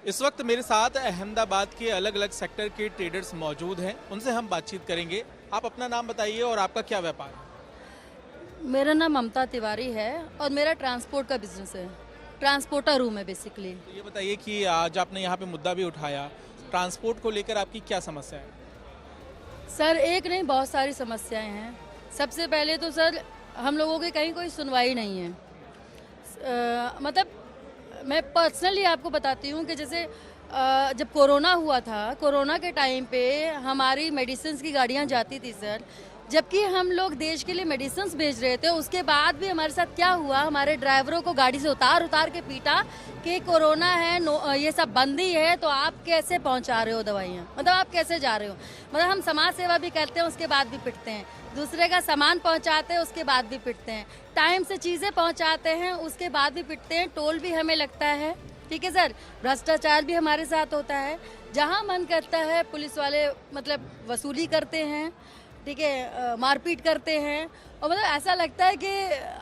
इस वक्त मेरे साथ अहमदाबाद के अलग अलग सेक्टर के ट्रेडर्स मौजूद हैं, उनसे हम बातचीत करेंगे। आप अपना नाम बताइए और आपका क्या व्यापार है? मेरा नाम ममता तिवारी है और मेरा ट्रांसपोर्ट का बिजनेस है। ट्रांसपोर्टर हूँ मैं बेसिकली। तो ये बताइए कि आज आपने यहाँ पे मुद्दा भी उठाया, ट्रांसपोर्ट को लेकर आपकी क्या समस्या है? सर एक नहीं बहुत सारी समस्याएं हैं। सबसे पहले तो सर हम लोगों की कहीं कोई सुनवाई नहीं है। मतलब मैं पर्सनली आपको बताती हूँ कि जैसे जब कोरोना हुआ था, कोरोना के टाइम पे हमारी मेडिसिन की गाड़ियाँ जाती थी सर, जबकि हम लोग देश के लिए मेडिसिन भेज रहे थे। उसके बाद भी हमारे साथ क्या हुआ, हमारे ड्राइवरों को गाड़ी से उतार के पीटा कि कोरोना है, ये सब बंदी है, तो आप कैसे पहुंचा रहे हो दवाइयाँ, मतलब आप कैसे जा रहे हो। मतलब हम समाज सेवा भी करते हैं, उसके बाद भी पिटते हैं। दूसरे का सामान पहुंचाते हैं, उसके बाद भी पिटते हैं। टाइम से चीज़ें पहुंचाते हैं, उसके बाद भी पिटते हैं। टोल भी हमें लगता है, ठीक है सर। भ्रष्टाचार भी हमारे साथ होता है। जहाँ मन करता है पुलिस वाले मतलब वसूली करते हैं, ठीक है, मारपीट करते हैं। और मतलब ऐसा लगता है कि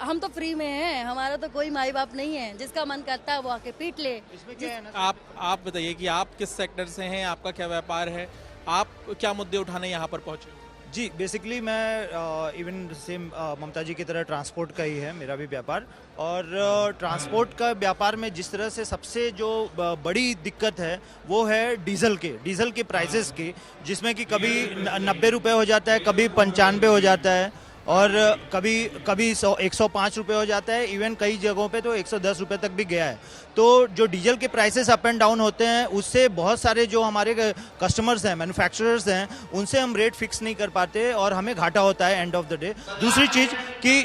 हम तो फ्री में हैं, हमारा तो कोई माई बाप नहीं है। जिसका मन करता है वो आके पीट ले। इसमें क्या है ना, आप बताइए कि आप किस सेक्टर से हैं, आपका क्या व्यापार है, आप क्या मुद्दे उठाने यहाँ पर पहुँचे? जी बेसिकली मैं इवन सेम ममता जी की तरह ट्रांसपोर्ट का ही है मेरा भी व्यापार। और ट्रांसपोर्ट का व्यापार में जिस तरह से सबसे जो बड़ी दिक्कत है वो है डीजल के प्राइसेस की, जिसमें कि कभी 90 रुपये हो जाता है, कभी 95 हो जाता है, और कभी 105 रुपये हो जाता है। इवन कई जगहों पे तो 110 रुपये तक भी गया है। तो जो डीजल के प्राइसेस अप एंड डाउन होते हैं, उससे बहुत सारे जो हमारे कस्टमर्स हैं, मैन्युफैक्चरर्स हैं, उनसे हम रेट फिक्स नहीं कर पाते और हमें घाटा होता है एंड ऑफ द डे। दूसरी चीज़ कि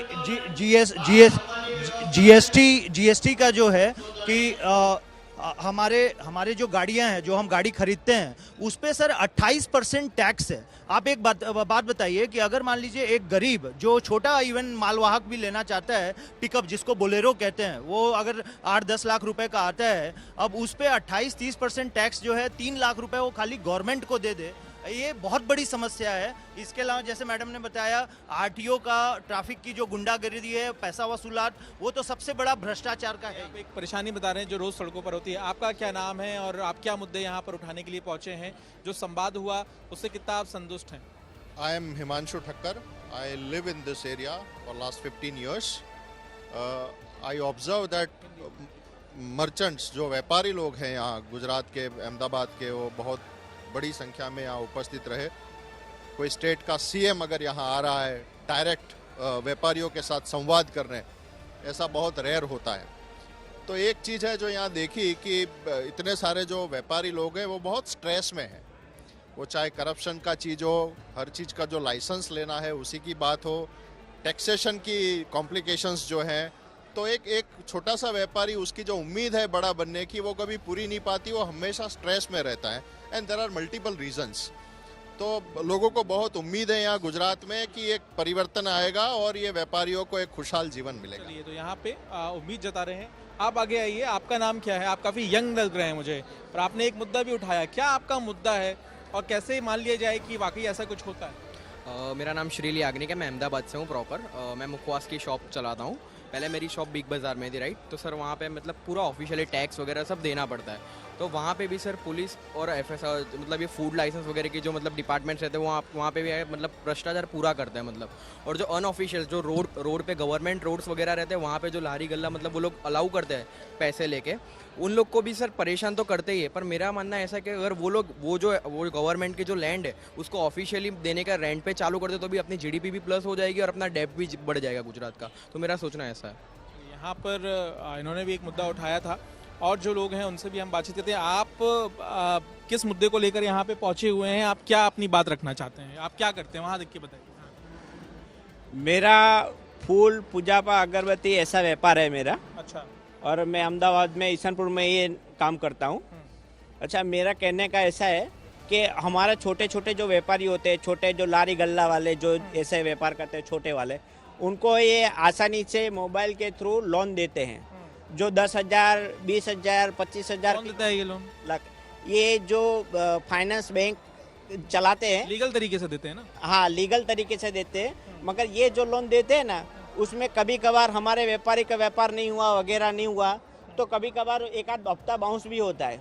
जीएसटी का जो है कि हमारे जो गाड़ियां हैं, जो हम गाड़ी खरीदते हैं, उस पे सर 28% टैक्स है। आप एक बात बताइए कि अगर मान लीजिए एक गरीब जो छोटा इवन मालवाहक भी लेना चाहता है, पिकअप जिसको बोलेरो कहते हैं, वो अगर 8-10 लाख रुपए का आता है, अब उस पे 28-30% टैक्स जो है 3 लाख रुपए वो खाली गवर्नमेंट को दे दे, ये बहुत बड़ी समस्या है। इसके अलावा जैसे मैडम ने बताया, आरटीओ का, ट्रैफिक की जो गुंडागर्दी है, पैसा वसूलात, वो तो सबसे बड़ा भ्रष्टाचार का है। आप एक परेशानी बता रहे हैं जो रोज सड़कों पर होती है। आपका क्या नाम है और आप क्या मुद्दे यहाँ पर उठाने के लिए पहुंचे हैं? जो संवाद हुआ उससे कितना आप संतुष्ट हैं? I am Himanshu Thakkar. I live in this area for last 15 years. I observe that merchants, जो व्यापारी लोग हैं यहाँ गुजरात के, अहमदाबाद के, वो बहुत बड़ी संख्या में यहाँ उपस्थित रहे। कोई स्टेट का सीएम अगर यहाँ आ रहा है, डायरेक्ट व्यापारियों के साथ संवाद करने, ऐसा बहुत रेयर होता है। तो एक चीज़ है जो यहाँ देखी कि इतने सारे जो व्यापारी लोग हैं वो बहुत स्ट्रेस में हैं। वो चाहे करप्शन का चीज़ हो, हर चीज़ का जो लाइसेंस लेना है उसी की बात हो, टैक्सेशन की कॉम्प्लिकेशंस जो हैं, तो एक छोटा सा व्यापारी, उसकी जो उम्मीद है बड़ा बनने की, वो कभी पूरी नहीं पाती। वो हमेशा स्ट्रेस में रहता है and there are multiple reasons. तो लोगों को बहुत उम्मीद है यहाँ गुजरात में कि एक परिवर्तन आएगा और ये व्यापारियों को एक खुशहाल जीवन मिलेगा। चलिए, तो यहाँ पे उम्मीद जता रहे हैं। आप आगे आइए, आपका नाम क्या है? आप काफ़ी यंग लग रहे हैं मुझे, पर आपने एक मुद्दा भी उठाया। क्या आपका मुद्दा है और कैसे मान लिया जाए कि वाकई ऐसा कुछ होता है? मेरा नाम श्रीली याग्निक है, मैं अहमदाबाद से हूँ प्रॉपर। मैं मुखवास की शॉप चलाता हूँ। पहले मेरी शॉप बिग बाज़ार में थी, राइट। तो सर वहाँ पे मतलब पूरा ऑफिशियली टैक्स वगैरह सब देना पड़ता है। तो वहाँ पे भी सर पुलिस और एफएसआर, मतलब ये फूड लाइसेंस वगैरह की जो मतलब डिपार्टमेंट्स रहते हैं, वहाँ पे भी मतलब भ्रष्टाचार पूरा करते हैं मतलब। और जो अनऑफिशियल जो रोड पे गवर्नमेंट रोड्स वगैरह रहते हैं, वहाँ पे जो लारी गल्ला मतलब वो लोग अलाउ करते हैं पैसे लेके, उन लोग को भी सर परेशान तो करते ही है। पर मेरा मानना ऐसा है कि अगर वो लोग वो गवर्नमेंट की जो लैंड है उसको ऑफिशियली देने का रेंट पे चालू कर दे, तो भी अपनी जीडीपी भी प्लस हो जाएगी और अपना डेब्ट भी बढ़ जाएगा गुजरात का। तो मेरा सोचना ऐसा है। यहाँ पर इन्होंने भी एक मुद्दा उठाया था और जो लोग हैं उनसे भी हम बातचीत करते हैं। आप किस मुद्दे को लेकर यहाँ पे पहुँचे हुए हैं? आप क्या अपनी बात रखना चाहते हैं? आप क्या करते हैं वहाँ, देख के बताइए। मेरा फूल, पूजा पा, अगरबत्ती ऐसा व्यापार है मेरा। अच्छा। और मैं अहमदाबाद में ईसनपुर में ये काम करता हूँ। अच्छा, मेरा कहने का ऐसा है कि हमारे छोटे छोटे जो व्यापारी होते हैं, छोटे जो लारी गल्ला वाले जो ऐसे व्यापार करते हैं, छोटे वाले, उनको ये आसानी से मोबाइल के थ्रू लोन देते हैं। जो 10,000, 20,000, 25,000 कौन देता है ये लोन? ये जो फाइनेंस बैंक चलाते हैं, लीगल तरीके से देते हैं ना? हाँ, लीगल तरीके से देते हैं। मगर ये जो लोन देते हैं ना, उसमें कभी कभार हमारे व्यापारी का व्यापार नहीं हुआ, वगैरह नहीं हुआ, तो कभी कभार एक आध हफ्ता बाउंस भी होता है।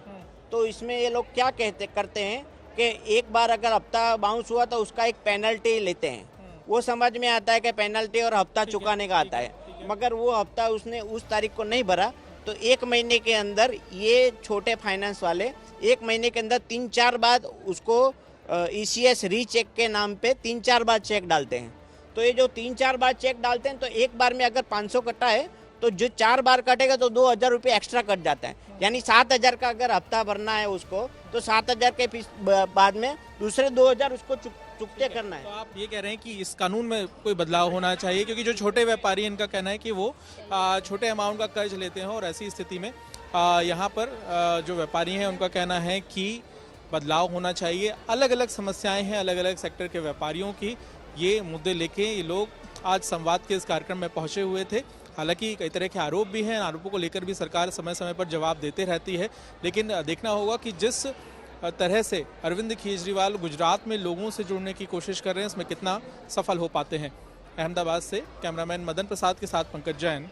तो इसमें ये लोग क्या करते हैं कि एक बार अगर हफ्ता बाउंस हुआ तो उसका एक पेनल्टी लेते हैं। वो समझ में आता है कि पेनल्टी और हफ्ता चुकाने का आता है, मगर वो हफ्ता उसने उस तारीख को नहीं भरा तो 1 महीने के अंदर ये छोटे फाइनेंस वाले 1 महीने के अंदर 3-4 बार उसको ECS रीचेक के नाम पे 3-4 बार चेक डालते हैं। तो ये जो 3-4 बार चेक डालते हैं तो एक बार में अगर 500 कटा है तो जो 4 बार कटेगा तो 2,000 रुपये एक्स्ट्रा कट जाता है। यानी 7,000 का अगर हफ्ता भरना है उसको तो 7,000 के बाद में दूसरे 2,000 उसको चुकते करना है। तो आप ये कह रहे हैं कि इस कानून में कोई बदलाव होना चाहिए, क्योंकि जो छोटे व्यापारी हैं इनका कहना है कि वो छोटे अमाउंट का कर्ज लेते हैं और ऐसी स्थिति में यहाँ पर जो व्यापारी हैं उनका कहना है कि बदलाव होना चाहिए। अलग अलग समस्याएं हैं अलग अलग सेक्टर के व्यापारियों की, ये मुद्दे लेके ये लोग आज संवाद के इस कार्यक्रम में पहुंचे हुए थे। हालांकि कई तरह के आरोप भी हैं, आरोपों को लेकर भी सरकार समय समय पर जवाब देते रहती है, लेकिन देखना होगा कि जिस तरह से अरविंद केजरीवाल गुजरात में लोगों से जुड़ने की कोशिश कर रहे हैं इसमें कितना सफल हो पाते हैं। अहमदाबाद से कैमरामैन मदन प्रसाद के साथ पंकज जैन,